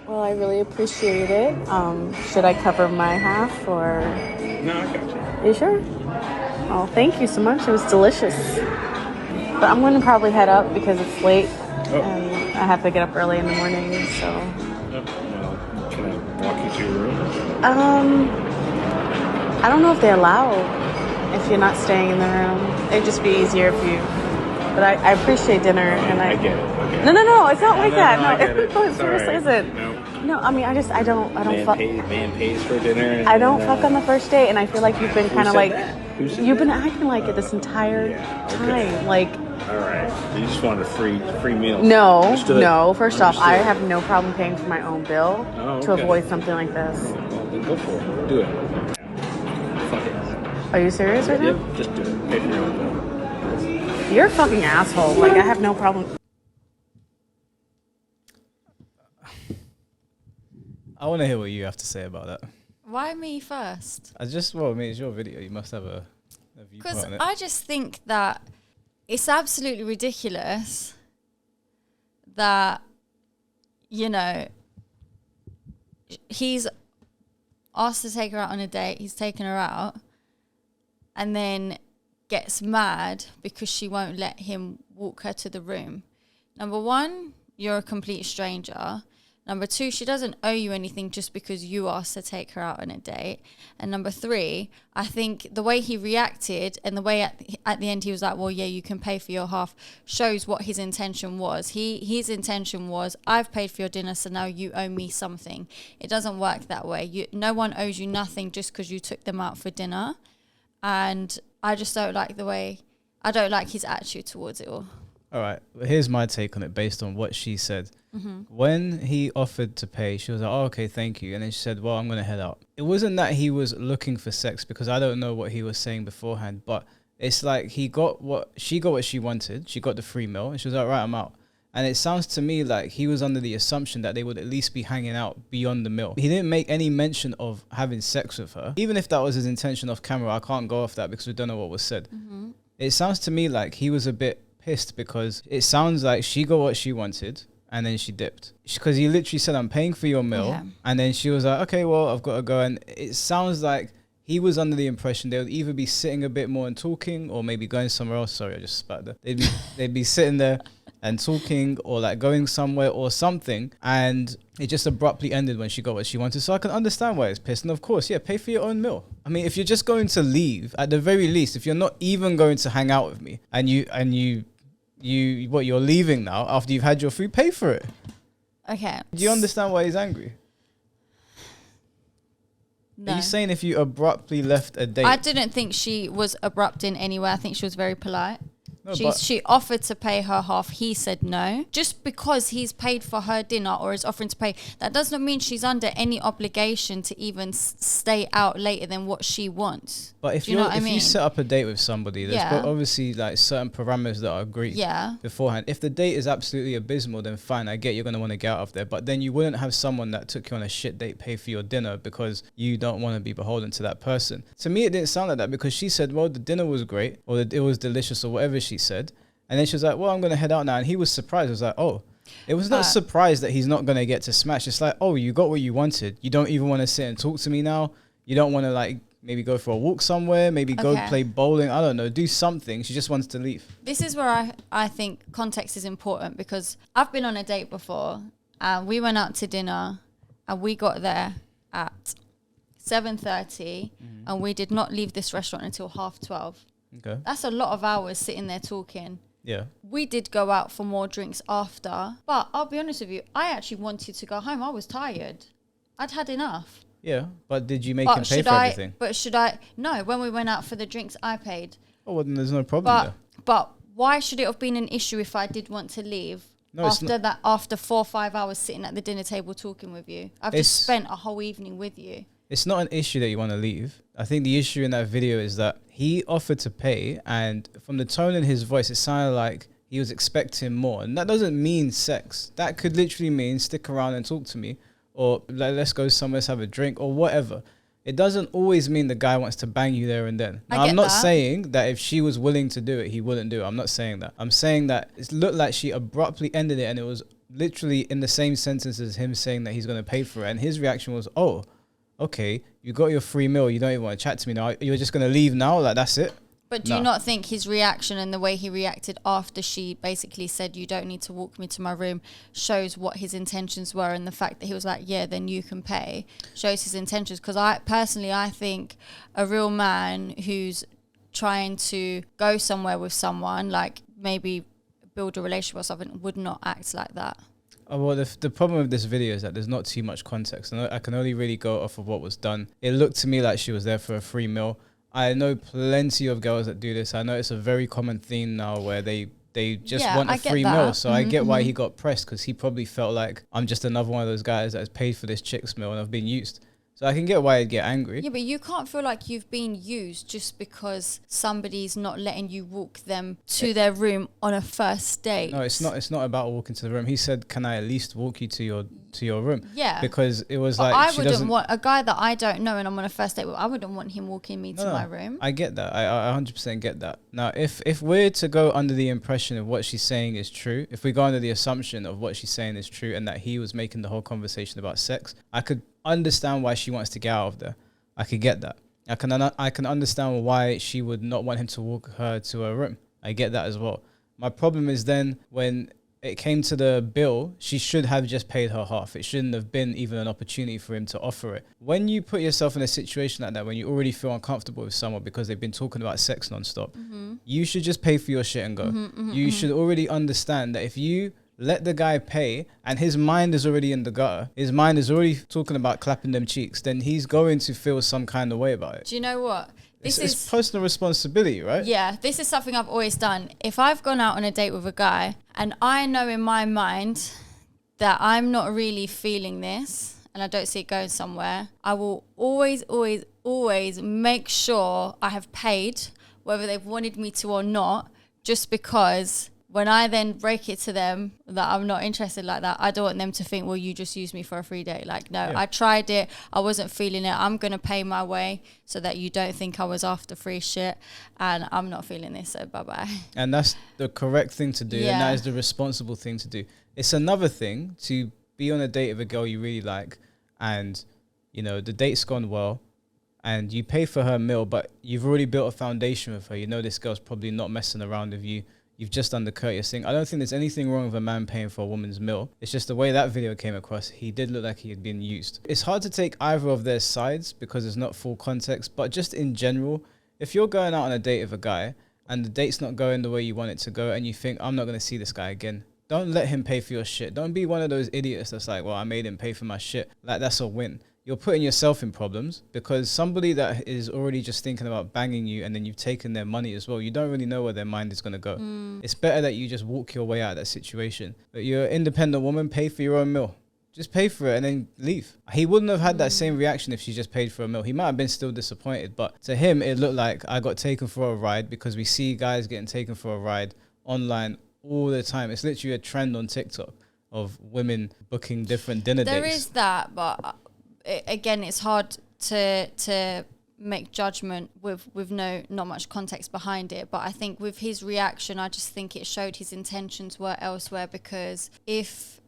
Well, I really appreciate it. Should I cover my half or? No, I got you. Are you sure? Oh, thank you so much. It was delicious. But I'm going to probably head up because it's late Oh, and I have to get up early in the morning. So, oh, well, can I walk you to your room? I don't know if they allow if you're not staying in the room. It'd just be easier if you. But I appreciate dinner and I get it. Okay. No, it's not like No, that. no, I get No, it. no, it It's seriously all right. isn't. No. No, I mean, I don't fuck. Man pays for dinner. I don't fuck on the first date, and I feel like you've been kind of said like, that? Who said you've been that? acting like it this entire Yeah, okay. time. Like, All right. You just wanted a free meal. no, Understood. no. First off, I Understood. have no problem paying for my own bill Oh, to okay. avoid something like this. Well, then go for it. Do it. Fuck it. Are you serious right Yep. now? Just do it. Pay for your own bill. You're a fucking asshole. Like, I have no problem. I want to hear what you have to say about that. Why me first? Well, I mean, it's your video. You must have a viewpoint Because on it. I just think that it's absolutely ridiculous that, you know, he's asked to take her out on a date, he's taken her out, and then gets mad because she won't let him walk her to the room. Number one, you're a complete stranger. Number two, she doesn't owe you anything just because you asked to take her out on a date. And number three, I think the way he reacted and the way at the end he was like, well, yeah, you can pay for your half, shows what his intention was. His intention was, I've paid for your dinner, so now you owe me something. It doesn't work that way. No one owes you nothing just because you took them out for dinner. And I just don't like I don't like his attitude towards it all. All right. Well, here's my take on it based on what she said. When he offered to pay, she was like, oh, okay, thank you. And then she said, well, I'm going to head out. It wasn't that he was looking for sex, because I don't know what he was saying beforehand, but it's like she got what she wanted. She got the free meal and she was like, right, I'm out. And it sounds to me like he was under the assumption that they would at least be hanging out beyond the meal. He didn't make any mention of having sex with her. Even if that was his intention off camera, I can't go off that because we don't know what was said. It sounds to me like he was a bit pissed because it sounds like she got what she wanted and then she dipped. Because he literally said, I'm paying for your meal. Yeah. And then she was like, okay, well, I've got to go. And it sounds like he was under the impression they would either be sitting a bit more and talking or maybe going somewhere else. Sorry, I just spat there. They'd be sitting there and talking or like going somewhere or something. And it just abruptly ended when she got what she wanted. So I can understand why it's pissed. And of course, yeah, pay for your own meal. I mean, if you're just going to leave, at the very least, if you're not even going to hang out with me and you're leaving now after you've had your food, pay for it. Okay. Do you understand why he's angry? No. Are you saying if you abruptly left a date? I didn't think she was abrupt in any way. I think she was very polite. No, She offered to pay her half. He said no. Just because he's paid for her dinner or is offering to pay, that does not mean she's under any obligation to even stay out later than what she wants. But if Do you know what I you mean? set up a date with somebody, there's Yeah. obviously like certain parameters that are agreed Yeah. beforehand. If the date is absolutely abysmal, then fine, I get you're going to want to get out of there. But then you wouldn't have someone that took you on a shit date pay for your dinner because you don't want to be beholden to that person. To me, it didn't sound like that because she said, well, the dinner was great or it was delicious or whatever she said. And then she was like, well, I'm going to head out now. And he was surprised. I was like, oh. It was not surprised that he's not going to get to smash. It's like, oh, you got what you wanted. You don't even want to sit and talk to me now. You don't want to like maybe go for a walk somewhere, maybe go play bowling. I don't know, do something. She just wants to leave. This is where I think context is important because I've been on a date before and we went out to dinner and we got there at 7:30 and we did not leave this restaurant until 12:30. Okay. That's a lot of hours sitting there talking. Yeah. We did go out for more drinks after, but I'll be honest with you, I actually wanted to go home. I was tired. I'd had enough. Yeah, but did you make him pay for everything? No, when we went out for the drinks, I paid. Oh, well, then there's no problem there. But why should it have been an issue if I did want to leave? No, it's not. After 4 or 5 hours sitting at the dinner table talking with you, I've just spent a whole evening with you. It's not an issue that you want to leave. I think the issue in that video is that he offered to pay, and from the tone in his voice, it sounded like he was expecting more. And that doesn't mean sex. That could literally mean stick around and talk to me, or like, let's go somewhere, let's have a drink, or whatever. It doesn't always mean the guy wants to bang you there and then. Now, I'm not saying that if she was willing to do it, he wouldn't do it. I'm not saying that. I'm saying that it looked like she abruptly ended it, and it was literally in the same sentence as him saying that he's going to pay for it. And his reaction was, oh, okay, you got your free meal. You don't even want to chat to me now. You're just going to leave now? Like, that's it? But do you not think his reaction and the way he reacted after she basically said, you don't need to walk me to my room, shows what his intentions were? And the fact that he was like, yeah, then you can pay, shows his intentions. Because I think a real man who's trying to go somewhere with someone, like maybe build a relationship or something, would not act like that. Oh, well, the problem with this video is that there's not too much context. And I can only really go off of what was done. It looked to me like she was there for a free meal. I know plenty of girls that do this. I know it's a very common theme now where they just want a free meal. So I get why he got pressed, because he probably felt like, I'm just another one of those guys that has paid for this chick's meal and I've been used. So I can get why he'd get angry. Yeah, but you can't feel like you've been used just because somebody's not letting you walk them to their room on a first date. No, it's not about walking to the room. He said, can I at least walk you to your room? Yeah. Because it was but like, I wouldn't want a guy that I don't know and I'm on a first date with, I wouldn't want him walking me to my room. I get that. I 100% get that. Now, if we're to go under the impression of what she's saying is true, if we go under the assumption of what she's saying is true and that he was making the whole conversation about sex, I could understand why she wants to get out of there. I could get that. I can understand why she would not want him to walk her to her room. I get that as well. My problem is then when it came to the bill, she should have just paid her half. It shouldn't have been even an opportunity for him to offer it. When you put yourself in a situation like that, when you already feel uncomfortable with someone because they've been talking about sex nonstop, you should just pay for your shit and go. You should already understand that if you let the guy pay and his mind is already in the gutter, his mind is already talking about clapping them cheeks, then he's going to feel some kind of way about it. Do you know what? It's personal responsibility, right? Yeah, this is something I've always done. If I've gone out on a date with a guy and I know in my mind that I'm not really feeling this and I don't see it going somewhere, I will always make sure I have paid, whether they've wanted me to or not, just because when I then break it to them that I'm not interested like that, I don't want them to think, well, you just used me for a free day. Like, no, I tried it. I wasn't feeling it. I'm going to pay my way so that you don't think I was after free shit. And I'm not feeling this, so bye-bye. And that's the correct thing to do. Yeah. And that is the responsible thing to do. It's another thing to be on a date with a girl you really like and, you know, the date's gone well and you pay for her meal, but you've already built a foundation with her. You know this girl's probably not messing around with you. You've just done the courteous thing. I don't think there's anything wrong with a man paying for a woman's meal. It's just the way that video came across. He did look like he had been used. It's hard to take either of their sides because it's not full context, but just in general, if you're going out on a date with a guy and the date's not going the way you want it to go and you think, I'm not going to see this guy again, don't let him pay for your shit. Don't be one of those idiots that's like, well, I made him pay for my shit. Like, that's a win. You're putting yourself in problems because somebody that is already just thinking about banging you and then you've taken their money as well, you don't really know where their mind is going to go. It's better that you just walk your way out of that situation. But you're an independent woman, pay for your own meal. Just pay for it and then leave. He wouldn't have had that same reaction if she just paid for a meal. He might have been still disappointed, but to him, it looked like I got taken for a ride because we see guys getting taken for a ride online all the time. It's literally a trend on TikTok of women booking different dinner dates. There is that, but again, it's hard to make judgment with not much context behind it. But I think with his reaction, I just think it showed his intentions were elsewhere, because if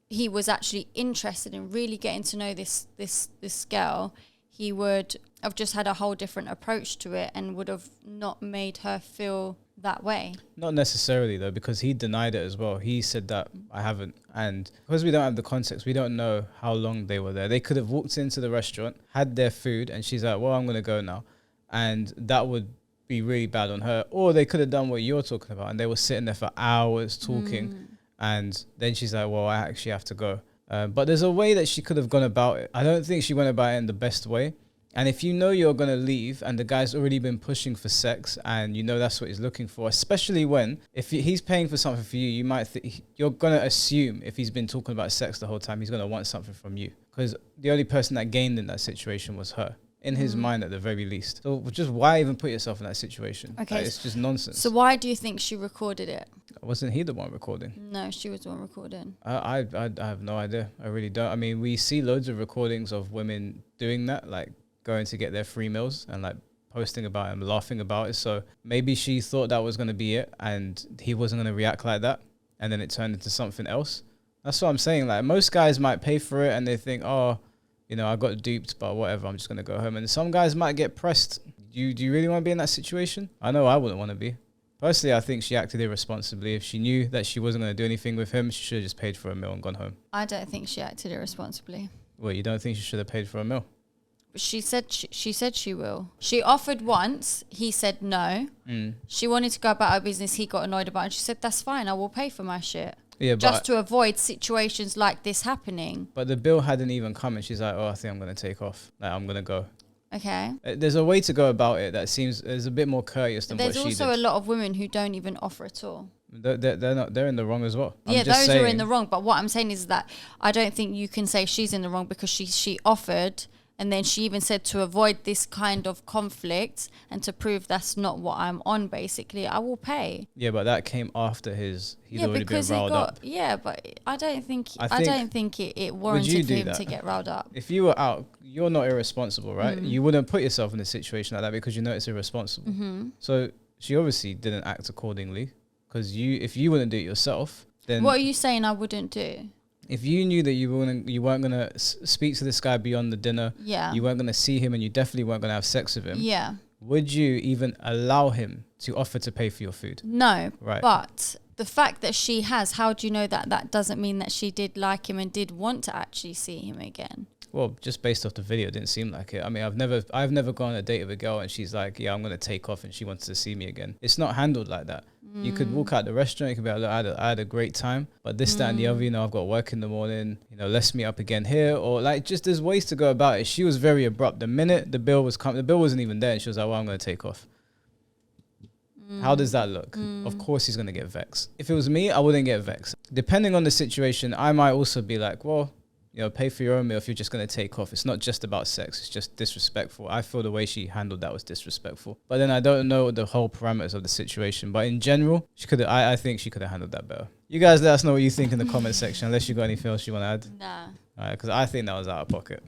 he was actually interested in really getting to know this girl, he would have just had a whole different approach to it and would have not made her feel that way. Not necessarily though, because he denied it as well. He said that I haven't, and because we don't have the context, we don't know how long they were there. They could have walked into the restaurant, had their food, and she's like, well, I'm gonna go now, and that would be really bad on her. Or they could have done what you're talking about and they were sitting there for hours talking, and then she's like, well, I actually have to go. But there's a way that she could have gone about it. I don't think she went about it in the best way. And if you know you're going to leave and the guy's already been pushing for sex and you know that's what he's looking for, especially when, if he's paying for something for you, you might you're going to assume if he's been talking about sex the whole time, he's going to want something from you. Because the only person that gained in that situation was her, in his mind at the very least. So just why even put yourself in that situation? Okay. Like, it's just nonsense. So why do you think she recorded it? Wasn't he the one recording? No, she was the one recording. I have no idea. I really don't. I mean, we see loads of recordings of women doing that, like going to get their free meals and like posting about it and laughing about it. So maybe she thought that was going to be it and he wasn't going to react like that, and then it turned into something else. That's what I'm saying. Like, most guys might pay for it and they think, oh, you know, I got duped, but whatever, I'm just going to go home. And some guys might get pressed. Do you really want to be in that situation? I know I wouldn't want to be. Personally, I think she acted irresponsibly. If she knew that she wasn't going to do anything with him, she should have just paid for a meal and gone home. I don't think she acted irresponsibly. Well, you don't think she should have paid for a meal? She said she will. She offered once. He said no. She wanted to go about her business. He got annoyed about it. And she said, that's fine. I will pay for my shit. Yeah, just to avoid situations like this happening. But the bill hadn't even come and she's like, oh, I think I'm going to take off. Like, I'm going to go. Okay. There's a way to go about it that seems is a bit more courteous than what she did. There's also a lot of women who don't even offer at all. They're in the wrong as well. Yeah, those are in the wrong. But what I'm saying is that I don't think you can say she's in the wrong because she offered, and then she even said to avoid this kind of conflict and to prove that's not what I'm on, basically, I will pay. Yeah, but that came after he'd already been riled up. Yeah, but I don't think it warranted for him to get riled up. If you were out, you're not irresponsible, right? You wouldn't put yourself in a situation like that because you know it's irresponsible. So she obviously didn't act accordingly because if you wouldn't do it yourself, then... What are you saying I wouldn't do? If you knew that you weren't going to speak to this guy beyond the dinner, you weren't going to see him and you definitely weren't going to have sex with him, would you even allow him to offer to pay for your food? No. Right. But the fact that she has, how do you know that doesn't mean that she did like him and did want to actually see him again? Well, just based off the video, it didn't seem like it. I mean, I've never gone on a date with a girl and she's like, yeah, I'm going to take off and she wants to see me again. It's not handled like that. You could walk out the restaurant, you could be like, look, I had a great time, but this, that, and the other, you know, I've got work in the morning, you know, let's meet up again here. Or like, just there's ways to go about it. She was very abrupt. The minute the bill wasn't even there and she was like, well, I'm going to take off. How does that look? Of course he's going to get vexed. If it was me, I wouldn't get vexed. Depending on the situation, I might also be like, well, you know, pay for your own meal if you're just going to take off. It's not just about sex. It's just disrespectful. I feel the way she handled that was disrespectful. But then I don't know the whole parameters of the situation. But in general, I think she could have handled that better. You guys let us know what you think in the comment section, unless you got anything else you want to add. Nah. All right, because I think that was out of pocket.